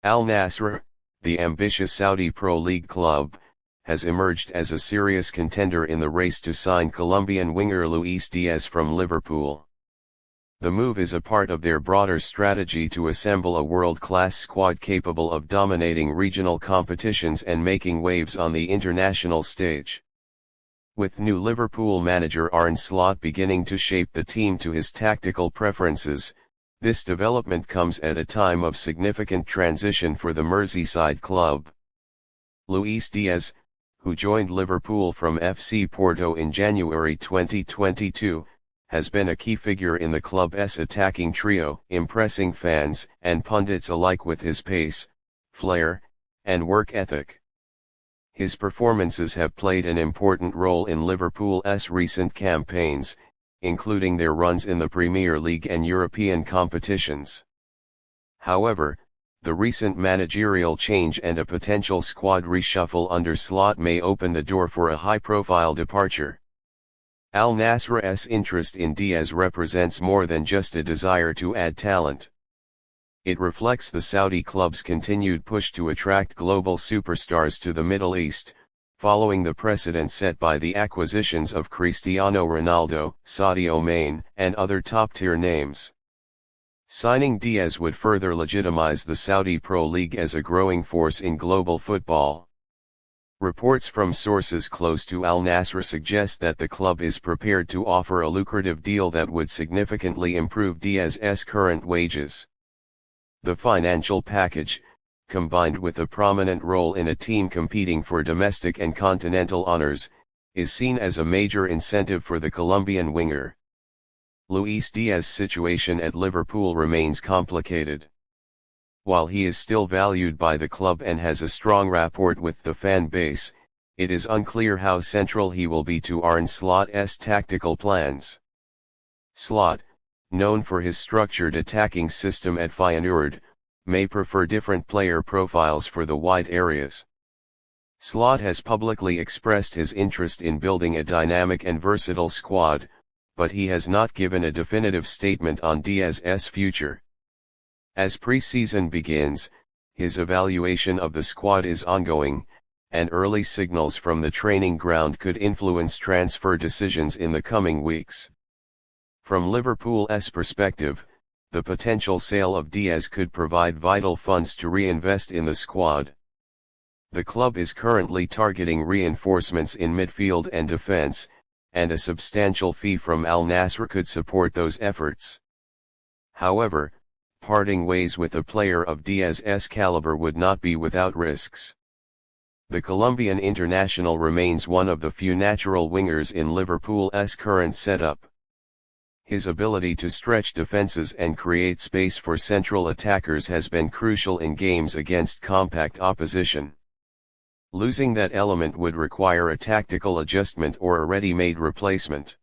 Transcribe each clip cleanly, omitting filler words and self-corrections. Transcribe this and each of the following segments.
Al-Nassr, the ambitious Saudi Pro League club, has emerged as a serious contender in the race to sign Colombian winger Luis Díaz from Liverpool. The move is a part of their broader strategy to assemble a world-class squad capable of dominating regional competitions and making waves on the international stage. With new Liverpool manager Arne Slot beginning to shape the team to his tactical preferences, this development comes at a time of significant transition for the Merseyside club. Luis Díaz, who joined Liverpool from FC Porto in January 2022, has been a key figure in the club's attacking trio, impressing fans and pundits alike with his pace, flair, and work ethic. His performances have played an important role in Liverpool's recent campaigns, including their runs in the Premier League and European competitions. However, the recent managerial change and a potential squad reshuffle under Slot may open the door for a high-profile departure. Al-Nassr's interest in Díaz represents more than just a desire to add talent. It reflects the Saudi club's continued push to attract global superstars to the Middle East, following the precedent set by the acquisitions of Cristiano Ronaldo, Sadio Mane, and other top-tier names. Signing Díaz would further legitimize the Saudi Pro League as a growing force in global football. Reports from sources close to Al-Nassr suggest that the club is prepared to offer a lucrative deal that would significantly improve Díaz's current wages. The financial package, combined with a prominent role in a team competing for domestic and continental honors, is seen as a major incentive for the Colombian winger. Luis Díaz's situation at Liverpool remains complicated. While he is still valued by the club and has a strong rapport with the fan base, it is unclear how central he will be to Arne Slot's tactical plans. Slot, known for his structured attacking system at Feyenoord, may prefer different player profiles for the wide areas. Slot has publicly expressed his interest in building a dynamic and versatile squad, but he has not given a definitive statement on Díaz's future. As pre-season begins, his evaluation of the squad is ongoing, and early signals from the training ground could influence transfer decisions in the coming weeks. From Liverpool's perspective, the potential sale of Díaz could provide vital funds to reinvest in the squad. The club is currently targeting reinforcements in midfield and defense, and a substantial fee from Al-Nassr could support those efforts. However, parting ways with a player of Díaz's caliber would not be without risks. The Colombian international remains one of the few natural wingers in Liverpool's current setup. His ability to stretch defenses and create space for central attackers has been crucial in games against compact opposition. Losing that element would require a tactical adjustment or a ready-made replacement.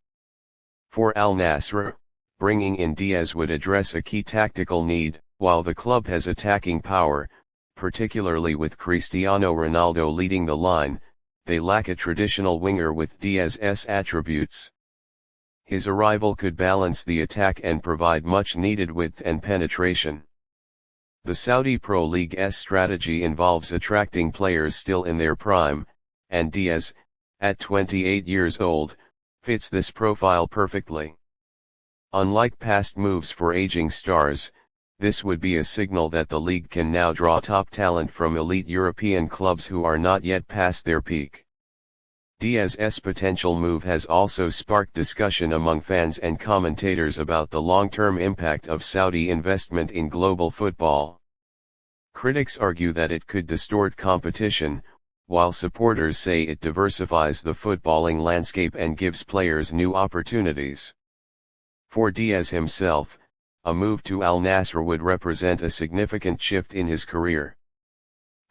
For Al-Nassr, bringing in Díaz would address a key tactical need. While the club has attacking power, particularly with Cristiano Ronaldo leading the line, they lack a traditional winger with Díaz's attributes. His arrival could balance the attack and provide much-needed width and penetration. The Saudi Pro League's strategy involves attracting players still in their prime, and Díaz, at 28 years old, fits this profile perfectly. Unlike past moves for aging stars, this would be a signal that the league can now draw top talent from elite European clubs who are not yet past their peak. Díaz's potential move has also sparked discussion among fans and commentators about the long-term impact of Saudi investment in global football. Critics argue that it could distort competition, while supporters say it diversifies the footballing landscape and gives players new opportunities. For Díaz himself, a move to Al-Nassr would represent a significant shift in his career.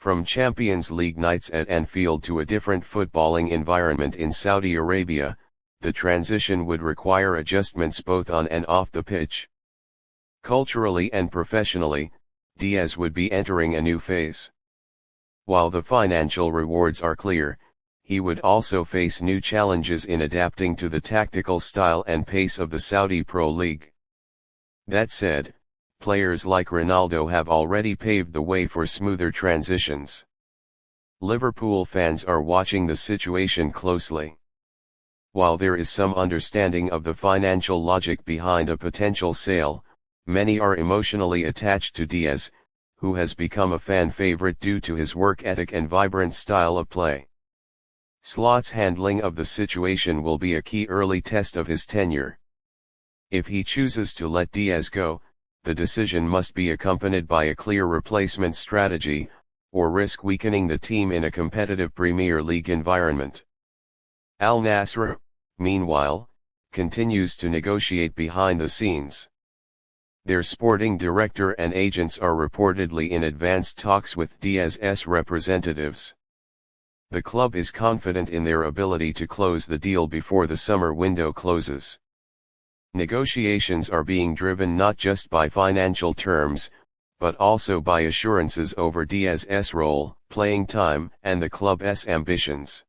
From Champions League nights at Anfield to a different footballing environment in Saudi Arabia, the transition would require adjustments both on and off the pitch. Culturally and professionally, Díaz would be entering a new phase. While the financial rewards are clear, he would also face new challenges in adapting to the tactical style and pace of the Saudi Pro League. That said, players like Ronaldo have already paved the way for smoother transitions. Liverpool fans are watching the situation closely. While there is some understanding of the financial logic behind a potential sale, many are emotionally attached to Díaz, who has become a fan favorite due to his work ethic and vibrant style of play. Slot's handling of the situation will be a key early test of his tenure. If he chooses to let Díaz go, the decision must be accompanied by a clear replacement strategy, or risk weakening the team in a competitive Premier League environment. Al-Nassr, meanwhile, continues to negotiate behind the scenes. Their sporting director and agents are reportedly in advanced talks with Díaz's representatives. The club is confident in their ability to close the deal before the summer window closes. Negotiations are being driven not just by financial terms, but also by assurances over Díaz's role, playing time, and the club's ambitions.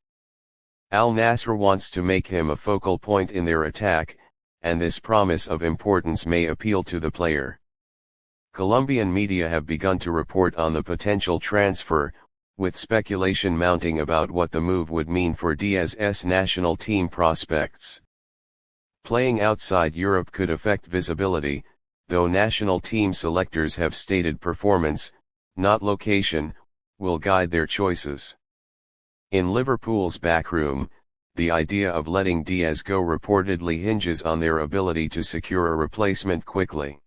Al-Nassr wants to make him a focal point in their attack, and this promise of importance may appeal to the player. Colombian media have begun to report on the potential transfer, with speculation mounting about what the move would mean for Díaz's national team prospects. Playing outside Europe could affect visibility, though national team selectors have stated performance, not location, will guide their choices. In Liverpool's backroom, the idea of letting Díaz go reportedly hinges on their ability to secure a replacement quickly.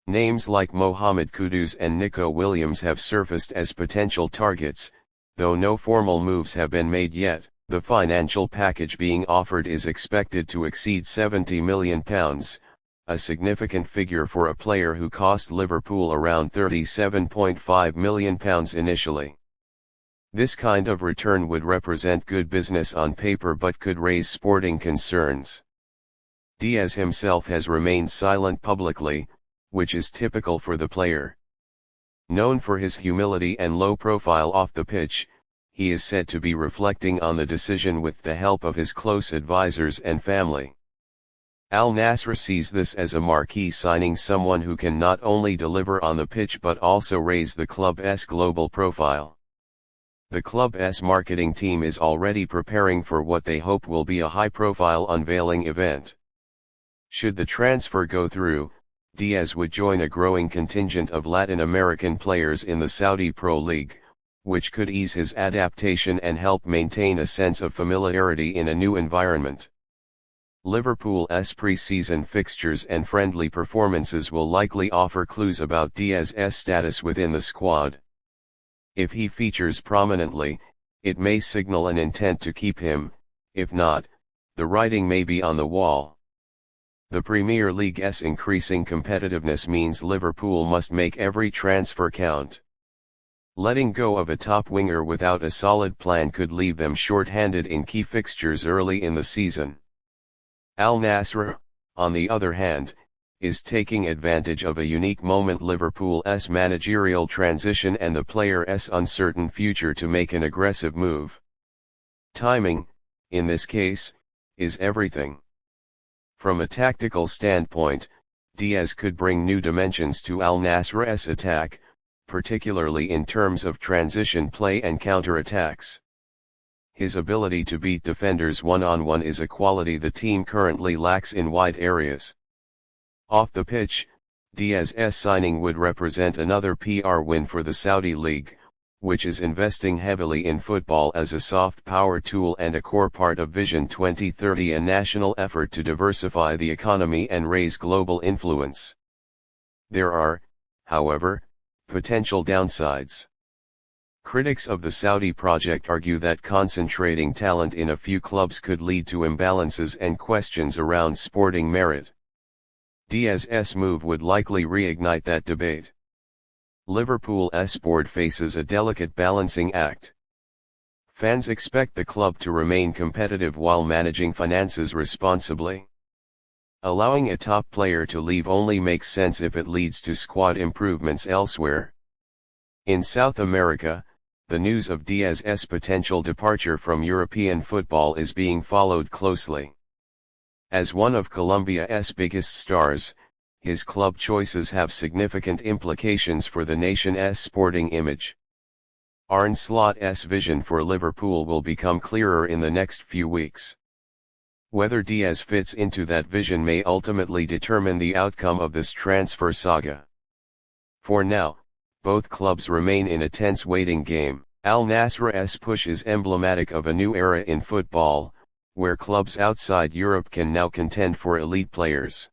Names like Mohamed Kudus and Nico Williams have surfaced as potential targets, though no formal moves have been made yet. The financial package being offered is expected to exceed £70 million, a significant figure for a player who cost Liverpool around £37.5 million initially. This kind of return would represent good business on paper but could raise sporting concerns. Díaz himself has remained silent publicly, which is typical for the player. Known for his humility and low profile off the pitch, he is said to be reflecting on the decision with the help of his close advisors and family. Al-Nassr sees this as a marquee signing, someone who can not only deliver on the pitch but also raise the club's global profile. The club's marketing team is already preparing for what they hope will be a high-profile unveiling event. Should the transfer go through, Díaz would join a growing contingent of Latin American players in the Saudi Pro League, which could ease his adaptation and help maintain a sense of familiarity in a new environment. Liverpool's pre-season fixtures and friendly performances will likely offer clues about Díaz's status within the squad. If he features prominently, it may signal an intent to keep him; if not, the writing may be on the wall. The Premier League's increasing competitiveness means Liverpool must make every transfer count. Letting go of a top winger without a solid plan could leave them short-handed in key fixtures early in the season. Al-Nassr, on the other hand, is taking advantage of a unique moment, Liverpool's managerial transition and the player's uncertain future, to make an aggressive move. Timing, in this case, is everything. From a tactical standpoint, Díaz could bring new dimensions to Al-Nassr's attack, particularly in terms of transition play and counter-attacks. His ability to beat defenders one-on-one is a quality the team currently lacks in wide areas. Off the pitch, Díaz's signing would represent another PR win for the Saudi League, which is investing heavily in football as a soft power tool and a core part of Vision 2030, a national effort to diversify the economy and raise global influence. There are, however, potential downsides. Critics of the Saudi project argue that concentrating talent in a few clubs could lead to imbalances and questions around sporting merit. Díaz's move would likely reignite that debate. Liverpool's board faces a delicate balancing act. Fans expect the club to remain competitive while managing finances responsibly. Allowing a top player to leave only makes sense if it leads to squad improvements elsewhere. In South America, the news of Díaz's potential departure from European football is being followed closely. As one of Colombia's biggest stars, his club choices have significant implications for the nation's sporting image. Arne Slot's vision for Liverpool will become clearer in the next few weeks. Whether Díaz fits into that vision may ultimately determine the outcome of this transfer saga. For now, both clubs remain in a tense waiting game. Al-Nassr's push is emblematic of a new era in football, where clubs outside Europe can now contend for elite players.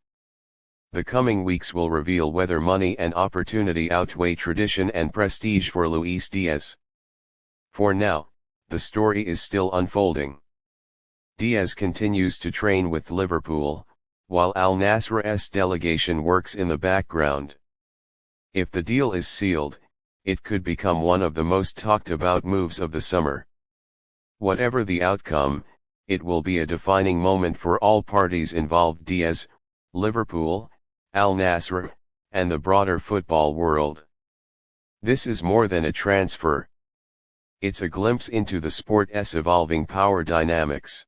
The coming weeks will reveal whether money and opportunity outweigh tradition and prestige for Luis Díaz. For now, the story is still unfolding. Díaz continues to train with Liverpool, while Al-Nassr's delegation works in the background. If the deal is sealed, it could become one of the most talked about moves of the summer. Whatever the outcome, it will be a defining moment for all parties involved: Díaz, Liverpool, Al-Nassr, and the broader football world. This is more than a transfer. It's a glimpse into the sport's evolving power dynamics.